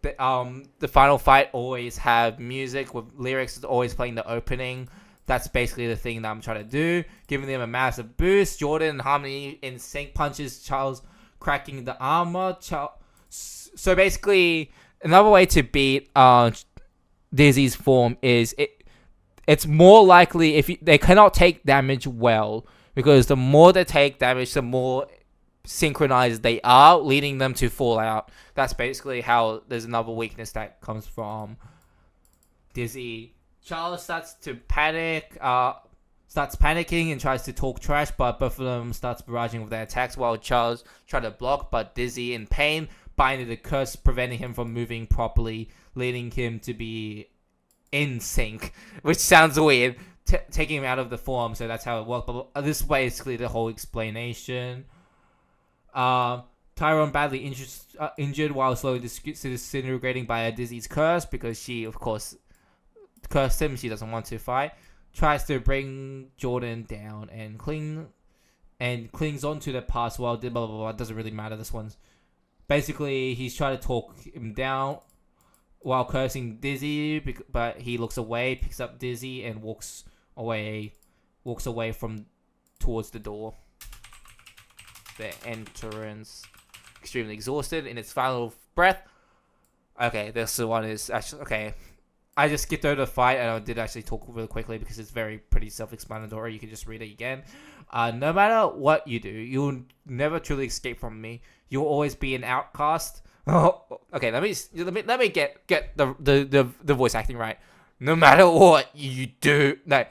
The final fight always have music with lyrics. It's always playing the opening. That's basically the thing that I'm trying to do, giving them a massive boost. Jordan and Harmony in sync, punches Charles, cracking the armor. So basically, another way to beat Dizzy's form is it's more likely they cannot take damage well, because the more they take damage, the more synchronized they are, leading them to fall out. That's basically how there's another weakness that comes from Dizzy. Charles starts panicking and tries to talk trash, but both of them starts barraging with their attacks while Charles tries to block, but Dizzy in pain binded the curse, preventing him from moving properly, leading him to be in sync, which sounds weird, taking him out of the form. So that's how it worked. But this is basically the whole explanation. Tyrone badly injured while slowly disintegrating by Dizzy's curse, because she, of course, cursed him. She doesn't want to fight. Tries to bring Jordan down and clings onto the past while blah blah blah. It doesn't really matter. This one's basically he's trying to talk him down while cursing Dizzy, but he looks away, picks up Dizzy, and walks away from towards the door. The entrance, extremely exhausted in its final breath. Okay, this one is actually okay. I just skipped over the fight, and I did actually talk really quickly because it's pretty self-explanatory. You can just read it again. No matter what you do, you'll never truly escape from me. You'll always be an outcast. Oh, okay. Let me get the voice acting right. No matter what you do, no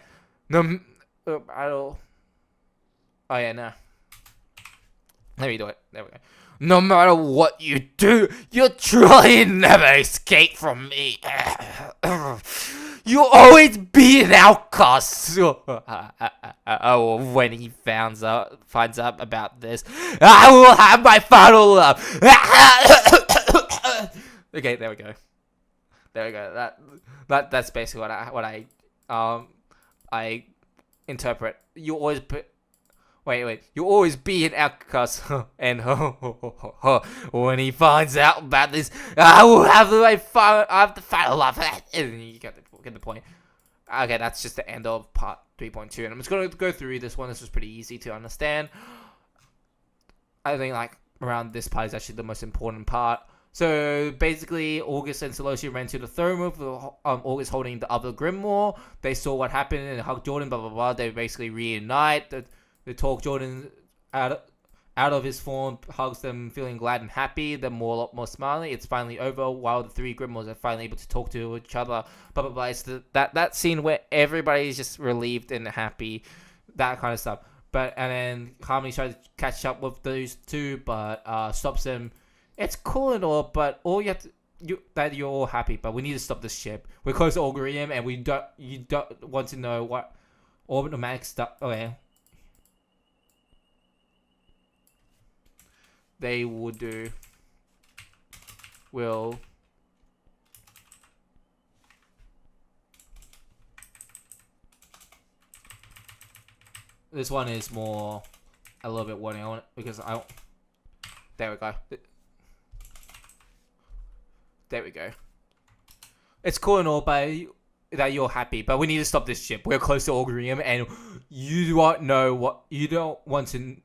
matter. Oh yeah, no. Let me do it. There we go. No matter what you do, you'll truly never escape from me. You'll always be an outcast. When he finds out about this, I will have my final love. Okay, there we go. That's basically what I interpret. You always put. Wait. You always be an outcast, and when he finds out about this, I will have the final laugh. And you get the point. Okay, that's just the end of part 3.2, and I'm just going to go through this one. This was pretty easy to understand. I think around this part is actually the most important part. So basically, August and Seleucia ran to the throne room with August holding the other Grimoire. They saw what happened and hugged Jordan. Blah blah blah. They basically reunite. They talk Jordan out of his form, hugs them, feeling glad and happy. They're a lot more smiling. It's finally over, while the three Grimoires are finally able to talk to each other. Blah blah blah. It's that scene where everybody's just relieved and happy, that kind of stuff. And then Harmony tries to catch up with those two, but stops them. It's cool and all, but all you have to. You're all happy, but we need to stop this ship. We're close to Orgrimmar, and you don't want to know what automatic stuff. Okay. They will do. This one is more a little bit warning on it because there we go. There we go. It's cool and all, but that you're happy, but we need to stop this ship. We're close to Orgrimmar, and you don't know what you don't want to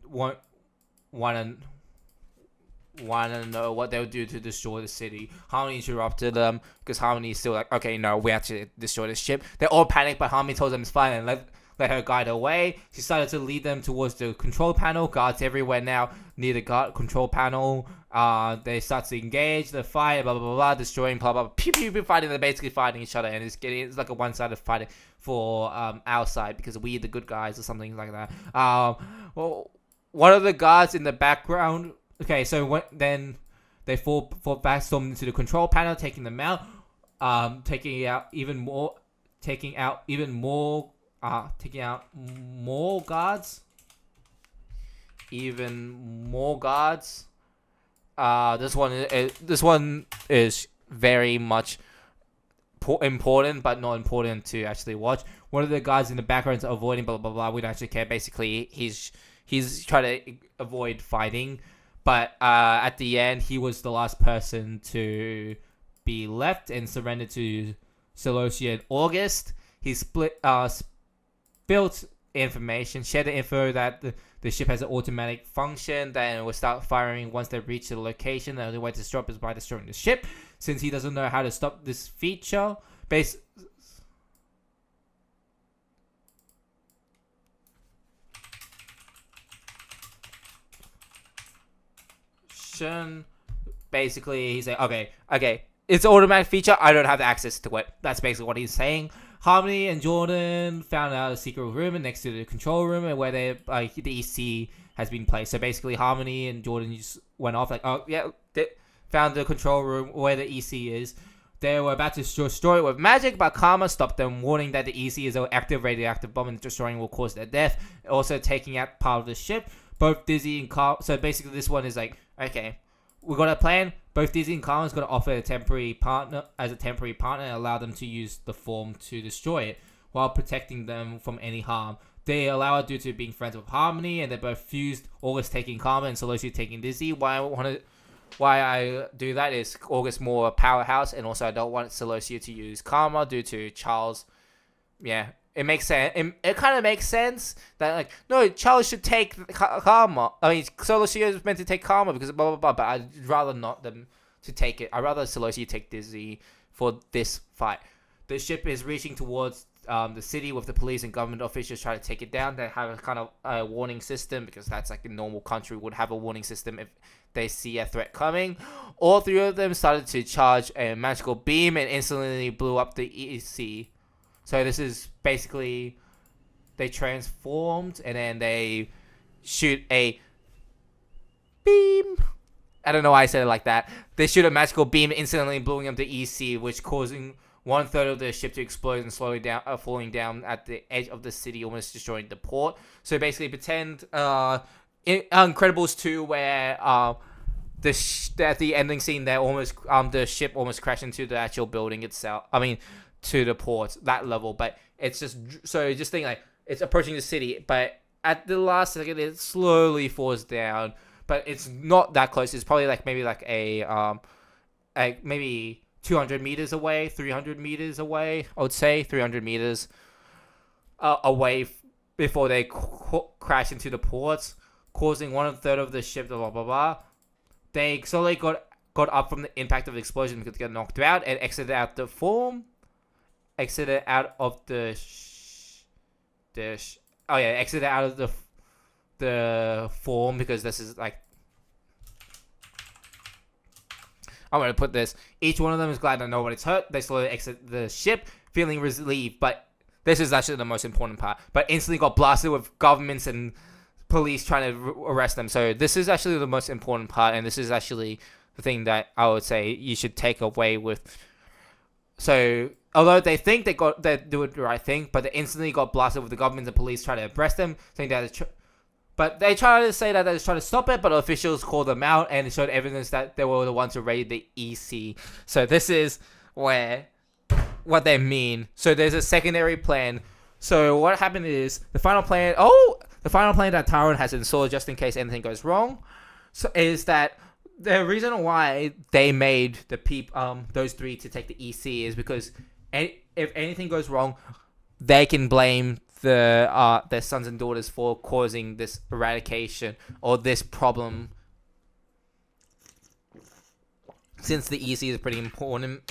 know what they'll do to destroy the city. Harmony interrupted them because Harmony is still like, okay, no, we have to destroy this ship. They all panic, but Harmony tells them it's fine and let her guide away. She started to lead them towards the control panel. Guards everywhere now near the control panel. They start to engage the fight, blah blah blah, blah, destroying, blah blah blah, pew pew pew, fighting. They're basically fighting each other, and it's like a one-sided fighting for our side because we're the good guys or something like that. Well, one of the guards in the background. Okay, so then they fall back, storm into the control panel, taking them out, taking out more guards. This one is very much important, but not important to actually watch. One of the guys in the background is avoiding blah blah blah. We don't actually care. Basically, he's trying to avoid fighting. But at the end, he was the last person to be left and surrendered to Seleucia in August. He spilled information, shared the info that the ship has an automatic function, then it will start firing once they reach the location. The only way to stop is by destroying the ship. Since he doesn't know how to stop this feature, instruction. Basically, he's like, okay, it's an automatic feature. I don't have access to it. That's basically what he's saying. Harmony and Jordan found out a secret room next to the control room and where they the EC has been placed. So basically, Harmony and Jordan just went off like, oh yeah, they found the control room where the EC is. They were about to destroy it with magic, but Karma stopped them, warning that the EC is an active radioactive bomb and destroying will cause their death. Also taking out part of the ship. Both Dizzy and Karma. So basically, this one is like, okay, we got a plan. Both Dizzy and Karma's going to offer a temporary partner and allow them to use the form to destroy it while protecting them from any harm. They allow it due to being friends with Harmony, and they're both fused. August taking Karma and Solosia taking Dizzy. Why I do that is August more a powerhouse, and also I don't want Solosia to use Karma due to Charles. Yeah, it makes sense. It kind of makes sense that like no, Charles should take Karma. I mean, Solosia is meant to take Karma because blah blah blah. But I'd rather not them to take it. I'd rather Solosia take Dizzy for this fight. The ship is reaching towards the city with the police and government officials trying to take it down. They have a kind of a warning system because that's like a normal country would have a warning system if they see a threat coming. All three of them started to charge a magical beam and instantly blew up the EC. So this is basically they transformed and then they shoot a beam. I don't know why I said it like that. They shoot a magical beam instantly blowing up the EC, which causing 1/3 of the ship to explode and slowly down, falling down at the edge of the city, almost destroying the port. So basically, pretend Incredibles 2, where at the ending scene, they almost the ship almost crashed into the actual building itself. I mean, to the port, that level. But it's just think like it's approaching the city, but at the last second, it slowly falls down. But it's not that close. It's probably like maybe like maybe 200 meters away, 300 meters away. I would say 300 meters away before they crash into the ports, causing 1/3 of the ship. Blah blah blah. They slowly got up from the impact of the explosion because they got knocked out and exited out of the form because this is like. I'm going to put this. Each one of them is glad that nobody's hurt. They slowly exit the ship, feeling relieved. But this is actually the most important part. But instantly got blasted with governments and police trying to arrest them. So this is actually the most important part. And this is actually the thing that I would say you should take away with. So although they think they do the right thing, but they instantly got blasted with the government and police trying to arrest them, saying that but they try to say that they're trying to stop it, but officials called them out and showed evidence that they were the ones who raided the EC. So this is what they mean. So there's a secondary plan. So what happened is the final plan that Tyrone has installed just in case anything goes wrong. So is that the reason why they made those three to take the EC is because if anything goes wrong, they can blame their sons and daughters for causing this eradication or this problem. Since the EC is pretty important,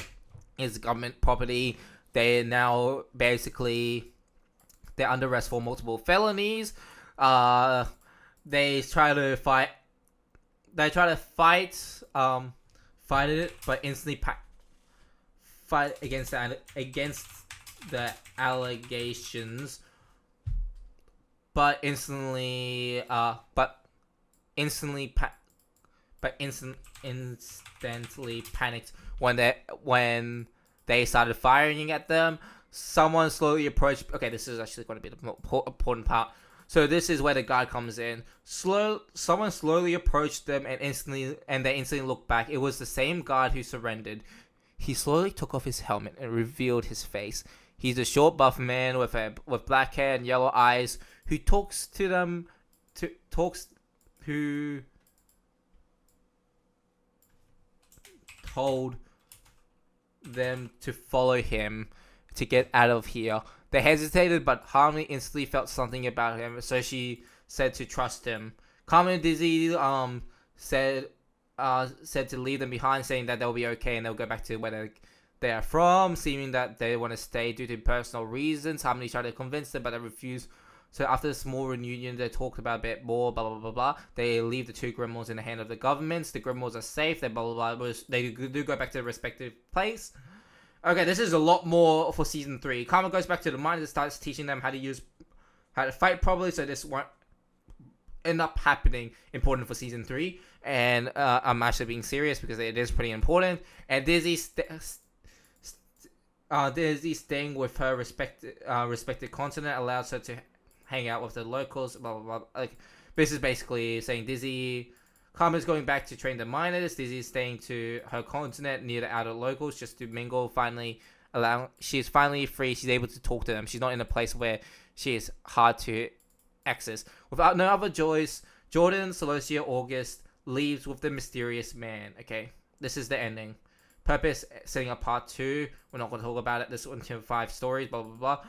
it's government property. They're now basically under arrest for multiple felonies. They try to fight it, but instantly fight against the allegations. But instantly panicked when they started firing at them. Someone slowly approached. Okay, this is actually going to be the important part. So this is where the guard comes in. Someone slowly approached them and they instantly looked back. It was the same guard who surrendered. He slowly took off his helmet and revealed his face. He's a short, buff man with black hair and yellow eyes who talks to them. Who told them to follow him to get out of here. They hesitated, but Harmony instantly felt something about him, so she said to trust him. Carmen and Dizzy said to leave them behind, saying that they'll be okay and they'll go back to where they are from, seeming that they want to stay due to personal reasons. Harmony tried to convince them, but they refused So after the small reunion, they talked about a bit more, blah, blah, blah, blah. They leave the two Grimoires in the hand of the governments. The Grimoires are safe. They blah, blah, blah. They do go back to their respective place. Okay, this is a lot more for season 3. Karma goes back to the mine and starts teaching them how to fight properly, so this won't end up happening important for season 3. And I'm actually being serious because it is pretty important. And Dizzy staying with her respected continent allows her to hang out with the locals, blah, blah, blah. Like, this is basically saying Karma's going back to train the miners. Dizzy's staying to her continent near the outer locals just to mingle. She's finally free. She's able to talk to them. She's not in a place where she is hard to access. Without no other choice, Jordan, Celosia, August leaves with the mysterious man. Okay, this is the ending. Purpose setting up part 2. We're not going to talk about it. This 1 to 5 stories, blah, blah, blah.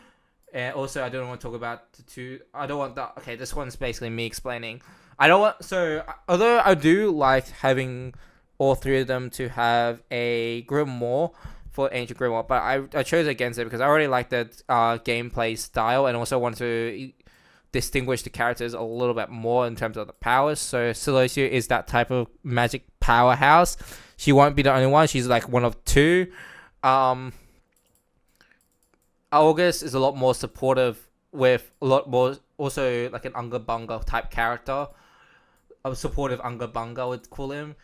And also, I don't want to talk about the 2. I don't want that. Okay, this one's basically me explaining. Although I do like having all 3 of them to have a Grimoire for Ancient Grimoire, but I chose against it because I already like the gameplay style and also want to distinguish the characters a little bit more in terms of the powers. So Celosia is that type of magic powerhouse. She won't be the only one. She's like one of 2. August is a lot more supportive with a lot more, also like an Unga Bunga type character. A supportive Unga Bunga, I would call him.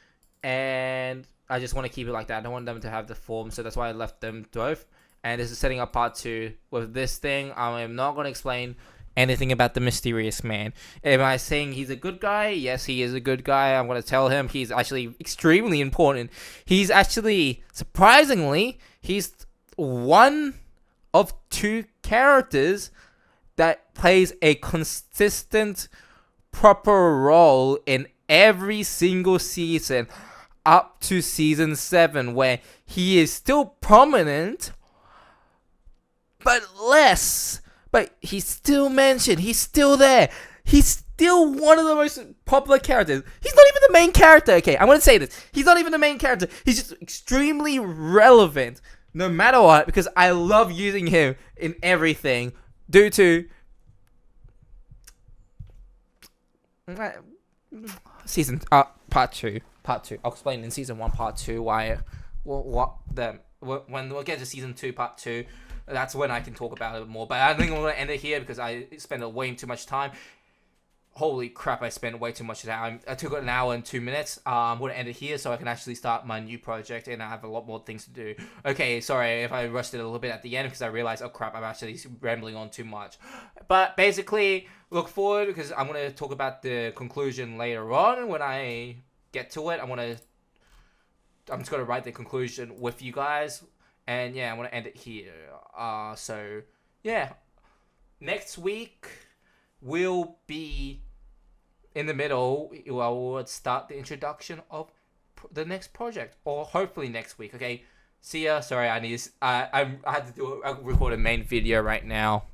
And I just want to keep it like that. I don't want them to have the form, so that's why I left them both. And this is setting up part 2. With this thing, I am not going to explain anything about the mysterious man. Am I saying he's a good guy? Yes, he is a good guy. I'm going to tell him he's actually extremely important. He's actually, surprisingly, he's one of 2 characters that plays a consistent, proper role in every single season up to season 7, where he is still prominent, but less. But he's still mentioned. He's still there. He's still one of the most popular characters. He's not even the main character. Okay, I'm going to say this. He's not even the main character. He's just extremely relevant no matter what, because I love using him in everything due to season part 2. I'll explain in season 1 part 2 why when we'll get to season 2 part 2. That's when I can talk about it more. But I think I'm going to end it here because I spent way too much time. Holy crap, I spent way too much time. I took 1 hour and 2 minutes. I'm going to end it here so I can actually start my new project and I have a lot more things to do. Okay, sorry if I rushed it a little bit at the end because I realized, oh crap, I'm actually rambling on too much. But basically, look forward because I'm going to talk about the conclusion later on when I get to it. I'm just going to write the conclusion with you guys. And yeah, I'm going to end it here. So, yeah. Next week will be in the middle. We'll start the introduction of the next project. Or hopefully next week, okay? See ya. Sorry, I had to record a main video right now.